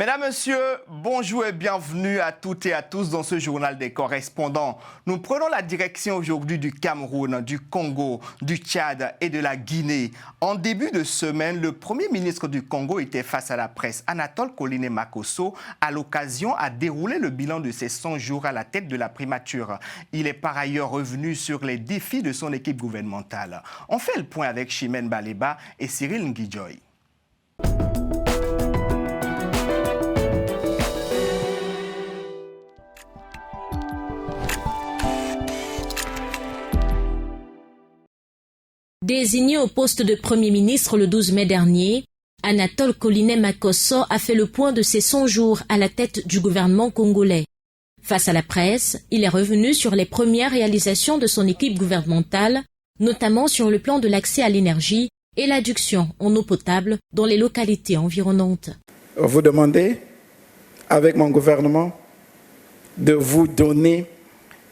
Mesdames, Messieurs, bonjour et bienvenue à toutes et à tous dans ce journal des correspondants. Nous prenons la direction aujourd'hui du Cameroun, du Congo, du Tchad et de la Guinée. En début de semaine, le Premier ministre du Congo était face à la presse. Anatole Koliné Makosso, à l'occasion, a déroulé le bilan de ses 100 jours à la tête de la primature. Il est par ailleurs revenu sur les défis de son équipe gouvernementale. On fait le point avec Chimène Baleba et Cyril Nguidjoy. Désigné au poste de Premier ministre le 12 mai dernier, Anatole Koliné Makosso a fait le point de ses 100 jours à la tête du gouvernement congolais. Face à la presse, il est revenu sur les premières réalisations de son équipe gouvernementale, notamment sur le plan de l'accès à l'énergie et l'adduction en eau potable dans les localités environnantes. Vous demandez, avec mon gouvernement, de vous donner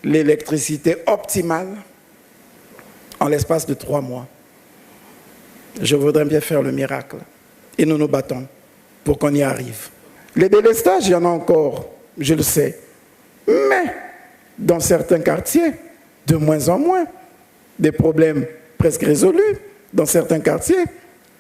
l'électricité optimale en l'espace de 3 mois. Je voudrais bien faire le miracle. Et nous nous battons pour qu'on y arrive. Les délestages, il y en a encore, je le sais. Mais dans certains quartiers, de moins en moins, des problèmes presque résolus. Dans certains quartiers,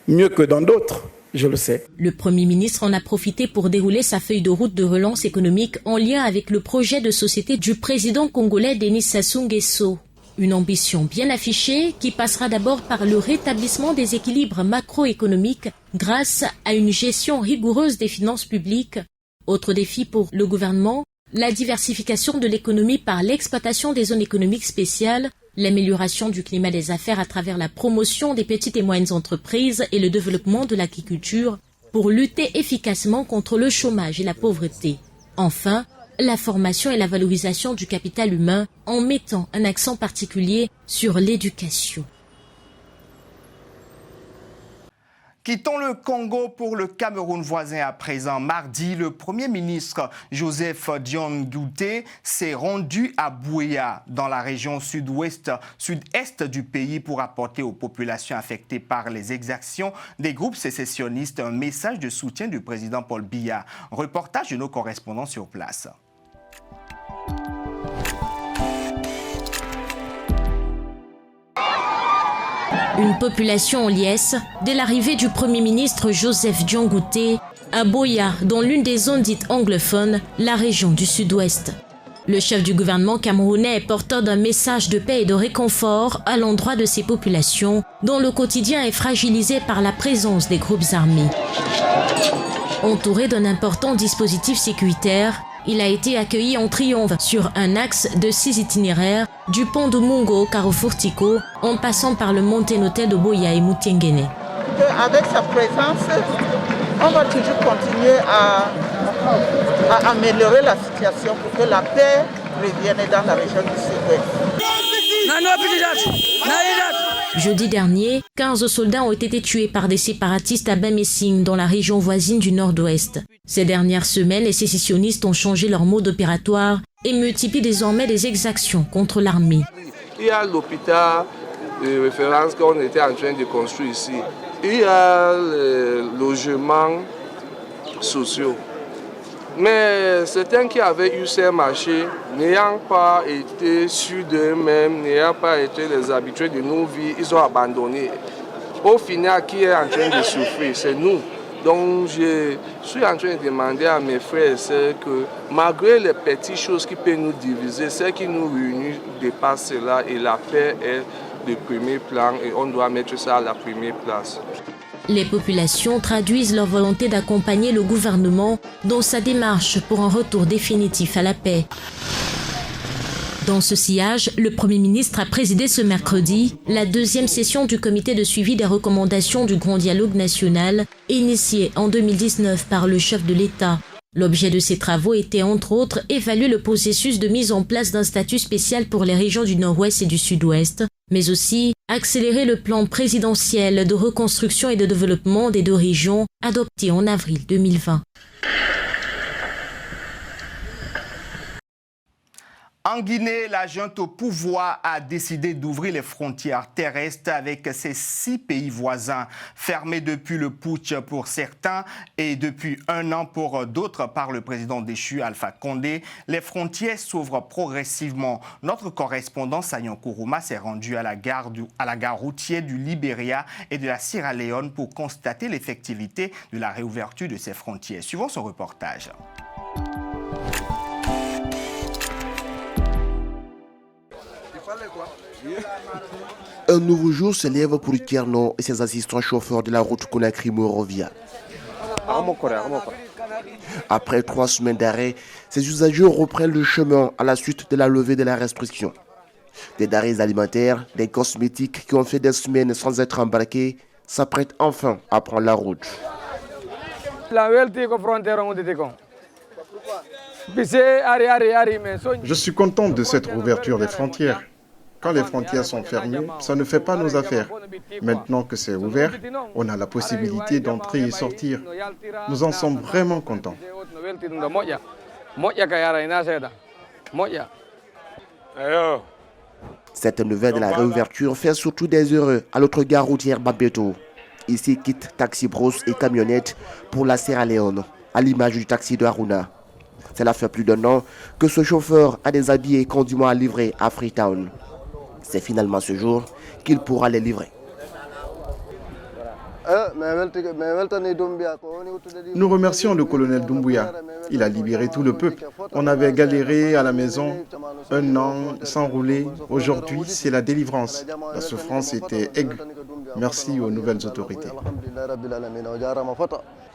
mieux que dans d'autres, je le sais. Le Premier ministre en a profité pour dérouler sa feuille de route de relance économique en lien avec le projet de société du président congolais Denis Sassou Nguesso. Une ambition bien affichée qui passera d'abord par le rétablissement des équilibres macroéconomiques grâce à une gestion rigoureuse des finances publiques. Autre défi pour le gouvernement, la diversification de l'économie par l'exploitation des zones économiques spéciales, l'amélioration du climat des affaires à travers la promotion des petites et moyennes entreprises et le développement de l'agriculture pour lutter efficacement contre le chômage et la pauvreté. Enfin, la formation et la valorisation du capital humain en mettant un accent particulier sur l'éducation. Quittons le Congo pour le Cameroun voisin à présent. Mardi, le Premier ministre Joseph Dion-Douté s'est rendu à Bouéa, dans la région sud-est du pays, pour apporter aux populations affectées par les exactions des groupes sécessionnistes un message de soutien du président Paul Biya. Reportage de nos correspondants sur place. Une population en liesse dès l'arrivée du Premier ministre Joseph Dion-Douté à Bouéa, dans l'une des zones dites anglophones, la région du sud-ouest. Le chef du gouvernement camerounais est porteur d'un message de paix et de réconfort à l'endroit de ces populations dont le quotidien est fragilisé par la présence des groupes armés. Entouré d'un important dispositif sécuritaire, il a été accueilli en triomphe sur un axe de 6 itinéraires du pont de Mungo au Carrefour Tico en passant par le Montenotel de Bouéa et Moutiengene. Avec sa présence, on va toujours continuer à améliorer la situation pour que la paix revienne dans la région du Sud-Ouest. Jeudi dernier, 15 soldats ont été tués par des séparatistes à Bamessing, dans la région voisine du nord-ouest. Ces dernières semaines, les sécessionnistes ont changé leur mode opératoire et multiplient désormais les exactions contre l'armée. Il y a l'hôpital de référence qu'on était en train de construire ici. Il y a les logements sociaux. Mais certains qui avaient eu ces marchés, n'ayant pas été sûrs d'eux-mêmes, n'ayant pas été les habitués de nos vies, ils ont abandonné. Au final, qui est en train de souffrir? C'est nous. Donc je suis en train de demander à mes frères et sœurs que malgré les petites choses qui peuvent nous diviser, ce qui nous réunit dépasse cela et la paix est de premier plan et on doit mettre ça à la première place. Les populations traduisent leur volonté d'accompagner le gouvernement dans sa démarche pour un retour définitif à la paix. Dans ce sillage, le Premier ministre a présidé ce mercredi la 2e session du comité de suivi des recommandations du Grand Dialogue national, initié en 2019 par le chef de l'État. L'objet de ces travaux était entre autres évaluer le processus de mise en place d'un statut spécial pour les régions du Nord-Ouest et du Sud-Ouest, mais aussi accélérer le plan présidentiel de reconstruction et de développement des 2 régions adopté en avril 2020. En Guinée, la junte au pouvoir a décidé d'ouvrir les frontières terrestres avec ses 6 pays voisins, fermés depuis le putsch pour certains et depuis 1 an pour d'autres par le président déchu Alpha Condé. Les frontières s'ouvrent progressivement. Notre correspondant Sayon Kourouma s'est rendu à la gare routière du Libéria et de la Sierra Leone pour constater l'effectivité de la réouverture de ces frontières. Suivons son reportage. Un nouveau jour se lève pour Kernon et ses assistants chauffeurs de la route Conakry-Morovia. Après 3 semaines d'arrêt, ces usagers reprennent le chemin à la suite de la levée de la restriction. Des denrées alimentaires, des cosmétiques qui ont fait des semaines sans être embarqués s'apprêtent enfin à prendre la route. Je suis content de cette ouverture des frontières. Quand les frontières sont fermées, ça ne fait pas nos affaires. Maintenant que c'est ouvert, on a la possibilité d'entrer et sortir. Nous en sommes vraiment contents. Cette nouvelle de la réouverture fait surtout des heureux à l'autre gare routière Babeto. Ici quittent taxi bros et camionnettes pour la Sierra Leone, à l'image du taxi de Haruna. Cela fait plus d'1 an que ce chauffeur a déshabillé et conduit à livrer à Freetown. C'est finalement ce jour qu'il pourra les livrer. Nous remercions le colonel Doumbouya. Il a libéré tout le peuple. On avait galéré à la maison 1 an sans rouler. Aujourd'hui, c'est la délivrance. La souffrance était aiguë. Merci aux nouvelles autorités.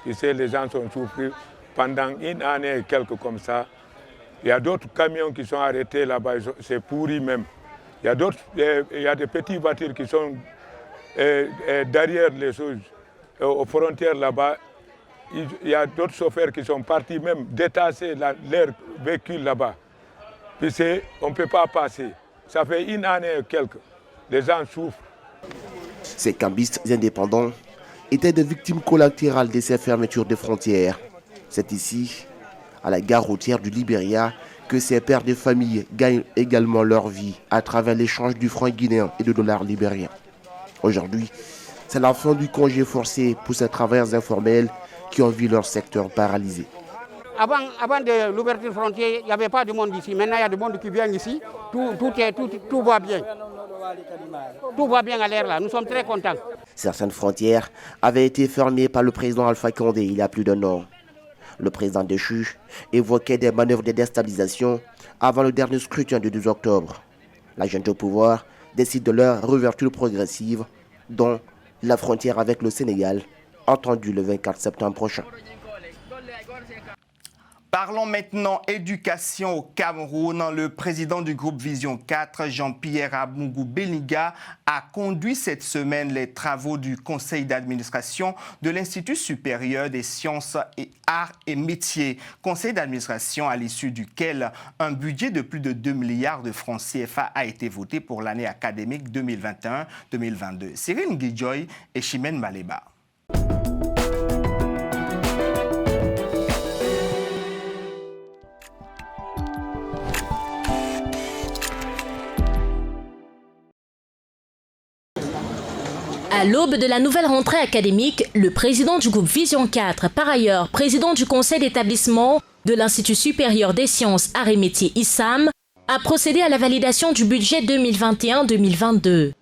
Ici, les gens sont souffrus pendant 1 année et quelques comme ça. Il y a d'autres camions qui sont arrêtés là-bas. C'est pourri même. Il y a des petites voitures qui sont derrière les choses, aux frontières là-bas. Il y a d'autres chauffeurs qui sont partis même détasser leur véhicule là-bas. Puis on ne peut pas passer. Ça fait 1 année et quelques. Les gens souffrent. Ces cambistes indépendants étaient des victimes collatérales de ces fermetures de frontières. C'est ici, à la gare routière du Libéria, que ces pères de famille gagnent également leur vie à travers l'échange du franc guinéen et de dollars libériens. Aujourd'hui, c'est la fin du congé forcé pour ces travailleurs informels qui ont vu leur secteur paralysé. Avant de l'ouverture des frontières, il n'y avait pas de monde ici. Maintenant, il y a du monde qui vient ici. Tout va bien. Tout va bien à l'air là. Nous sommes très contents. Certaines frontières avaient été fermées par le président Alpha Condé il y a plus d'1 an. Le président déchu évoquait des manœuvres de déstabilisation avant le dernier scrutin du 12 octobre. La junte au pouvoir décide de leur réouverture progressive, dont la frontière avec le Sénégal, entendue le 24 septembre prochain. Parlons maintenant éducation au Cameroun. Le président du groupe Vision 4, Jean-Pierre Amougou Belliga, a conduit cette semaine les travaux du conseil d'administration de l'Institut supérieur des sciences et arts et métiers. Conseil d'administration à l'issue duquel un budget de plus de 2 milliards de francs CFA a été voté pour l'année académique 2021-2022. Cyril Nguidjoy et Chimène Maleba. À l'aube de la nouvelle rentrée académique, le président du groupe Vision 4, par ailleurs président du conseil d'établissement de l'Institut supérieur des sciences, arts et métiers ISAM, a procédé à la validation du budget 2021-2022.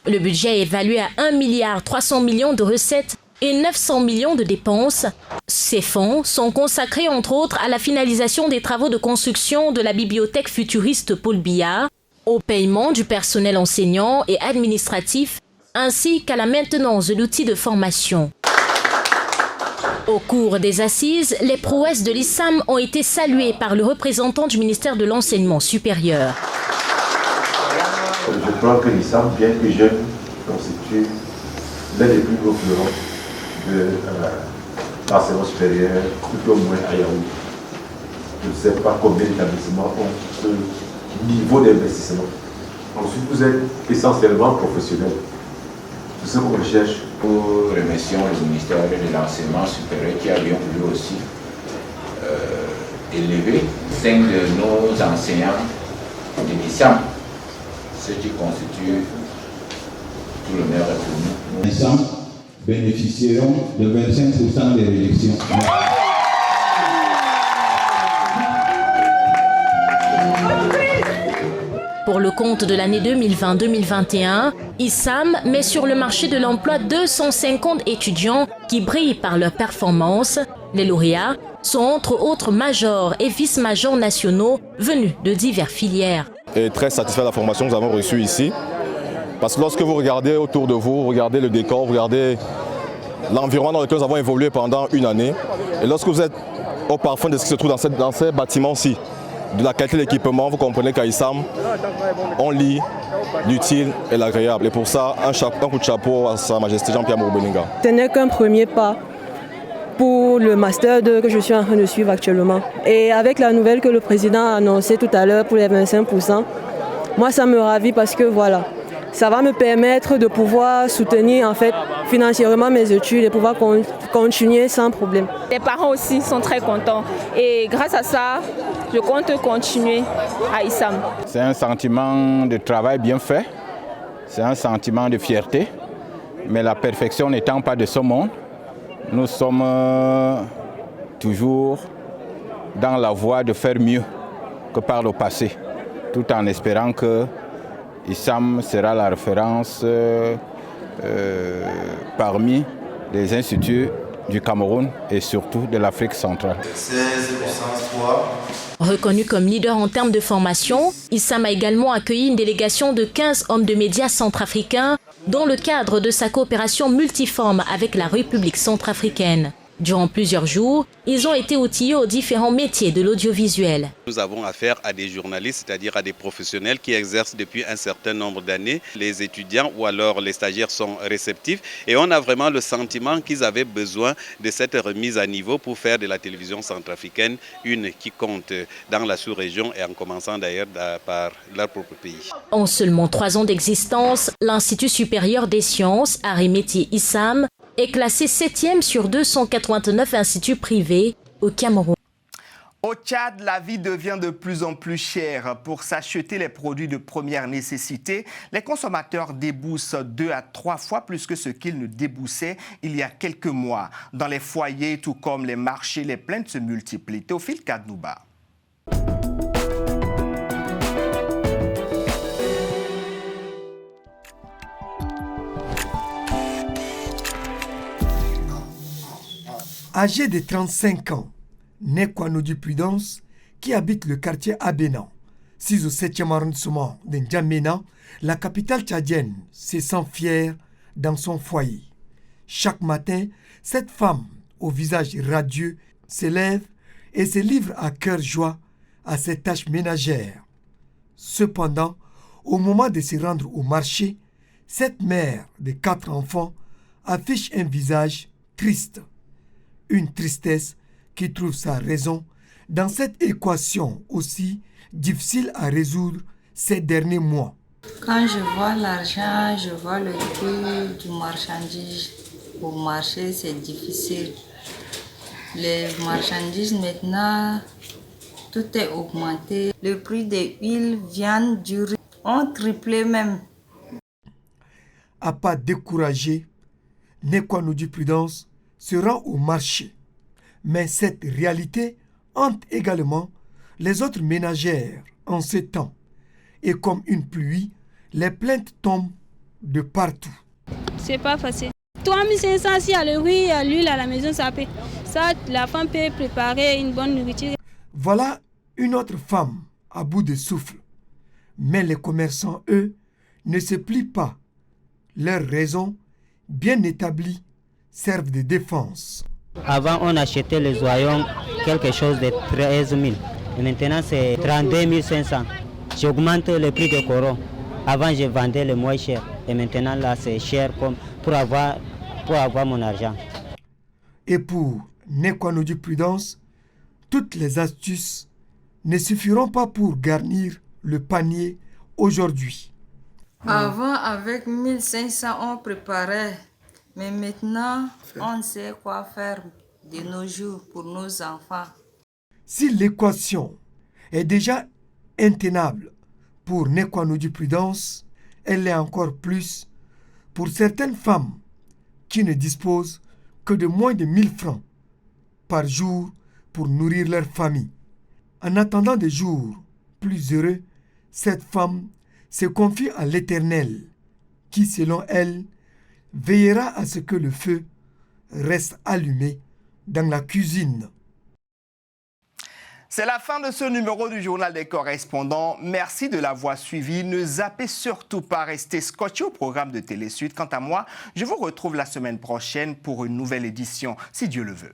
Le budget est évalué à 1,3 milliard de recettes et 900 millions de dépenses. Ces fonds sont consacrés entre autres à la finalisation des travaux de construction de la bibliothèque futuriste Paul Biya, au paiement du personnel enseignant et administratif, ainsi qu'à la maintenance de l'outil de formation. Au cours des assises, les prouesses de l'ISAM ont été saluées par le représentant du ministère de l'Enseignement supérieur. Je crois que l'ISAM, bien que jeune, constitue l'un des plus gros fleurons de l'enseignement supérieur, tout au moins à Yaoundé. Je ne sais pas combien d'établissements ont ce niveau d'investissement. Ensuite, vous êtes essentiellement professionnel. C'est ce qu'on recherche. Nous remercions le ministère de l'Enseignement supérieur qui a bien voulu aussi élever 5 de nos enseignants d'Inissam, ce qui constitue tout le meilleur pour nous. Inissam bénéficieront de 25% des réductions. Pour le compte de l'année 2020-2021, ISAM met sur le marché de l'emploi 250 étudiants qui brillent par leur performance. Les lauréats sont entre autres majors et vice-majors nationaux venus de diverses filières. Et très satisfait de la formation que nous avons reçue ici. Parce que lorsque vous regardez autour de vous, vous regardez le décor, vous regardez l'environnement dans lequel nous avons évolué pendant une année. Et lorsque vous êtes au parfum de ce qui se trouve dans ces bâtiments-ci, de la qualité de l'équipement, vous comprenez qu'à ISAM, on lit l'utile et l'agréable. Et pour ça, un coup de chapeau à Sa Majesté Jean-Pierre Mourou-Boninga. Ce n'est qu'un premier pas pour le Master 2 que je suis en train de suivre actuellement. Et avec la nouvelle que le président a annoncée tout à l'heure pour les 25%, moi ça me ravit parce que voilà, ça va me permettre de pouvoir soutenir en fait financièrement mes études et pouvoir continuer sans problème. Les parents aussi sont très contents et grâce à ça, je compte continuer à ISAM. C'est un sentiment de travail bien fait, c'est un sentiment de fierté, mais la perfection n'étant pas de ce monde, nous sommes toujours dans la voie de faire mieux que par le passé, tout en espérant que ISAM sera la référence parmi les instituts du Cameroun et surtout de l'Afrique centrale. 16 puissance 3. Reconnu comme leader en termes de formation, ISAM a également accueilli une délégation de 15 hommes de médias centrafricains dans le cadre de sa coopération multiforme avec la République centrafricaine. Durant plusieurs jours, ils ont été outillés aux différents métiers de l'audiovisuel. Nous avons affaire à des journalistes, c'est-à-dire à des professionnels qui exercent depuis un certain nombre d'années. Les étudiants ou alors les stagiaires sont réceptifs et on a vraiment le sentiment qu'ils avaient besoin de cette remise à niveau pour faire de la télévision centrafricaine une qui compte dans la sous-région et en commençant d'ailleurs par leur propre pays. En seulement 3 ans d'existence, l'Institut supérieur des sciences, arts et métiers ISAM est classé 7e sur 289 instituts privés au Cameroun. Au Tchad, la vie devient de plus en plus chère. Pour s'acheter les produits de première nécessité, les consommateurs déboussent 2 à 3 fois plus que ce qu'ils ne déboussaient il y a quelques mois. Dans les foyers, tout comme les marchés, les plaintes se multiplient. Théophile Kadnouba. Âgé de 35 ans, Nekwanodi Prudence, qui habite le quartier Abénan, 6 au 7e arrondissement de N'Djamena, la capitale tchadienne, se sent fière dans son foyer. Chaque matin, cette femme, au visage radieux, se lève et se livre à cœur joie à ses tâches ménagères. Cependant, au moment de se rendre au marché, cette mère de 4 enfants affiche un visage triste. Une tristesse qui trouve sa raison dans cette équation aussi difficile à résoudre ces derniers mois. Quand je vois l'argent, je vois le prix du marchandise au marché, c'est difficile. Les marchandises maintenant, tout est augmenté. Le prix des huiles, viande, du riz ont triplé même. À pas découragé, Nekwanodi Prudence se rend au marché. Mais cette réalité hante également les autres ménagères en ces temps. Et comme une pluie, les plaintes tombent de partout. C'est pas facile. 3500 si à le riz, à l'huile à la maison, ça peut. Ça, la femme peut préparer une bonne nourriture. Voilà une autre femme à bout de souffle. Mais les commerçants, eux, ne se plient pas. Leurs raisons, bien établies, servent de défense. Avant, on achetait les oignons quelque chose de 13 000. Et maintenant, c'est 32 500. J'augmente le prix de coron. Avant, je vendais le moins cher. Et maintenant, là, c'est cher comme pour avoir mon argent. Et pour Nekwanodi Prudence, toutes les astuces ne suffiront pas pour garnir le panier aujourd'hui. Avant, avec 1500, on préparait. Mais maintenant, on sait quoi faire de nos jours pour nos enfants. Si l'équation est déjà intenable Pour Nekwanodji Prudence, elle l'est encore plus pour certaines femmes qui ne disposent que de moins de 1000 francs par jour pour nourrir leur famille. En attendant des jours plus heureux, cette femme se confie à l'Éternel, qui, selon elle, veillera à ce que le feu reste allumé dans la cuisine. C'est la fin de ce numéro du Journal des correspondants. Merci de l'avoir suivi. Ne zappez surtout pas, restez scotchés au programme de Télé Sud. Quant à moi, je vous retrouve la semaine prochaine pour une nouvelle édition, si Dieu le veut.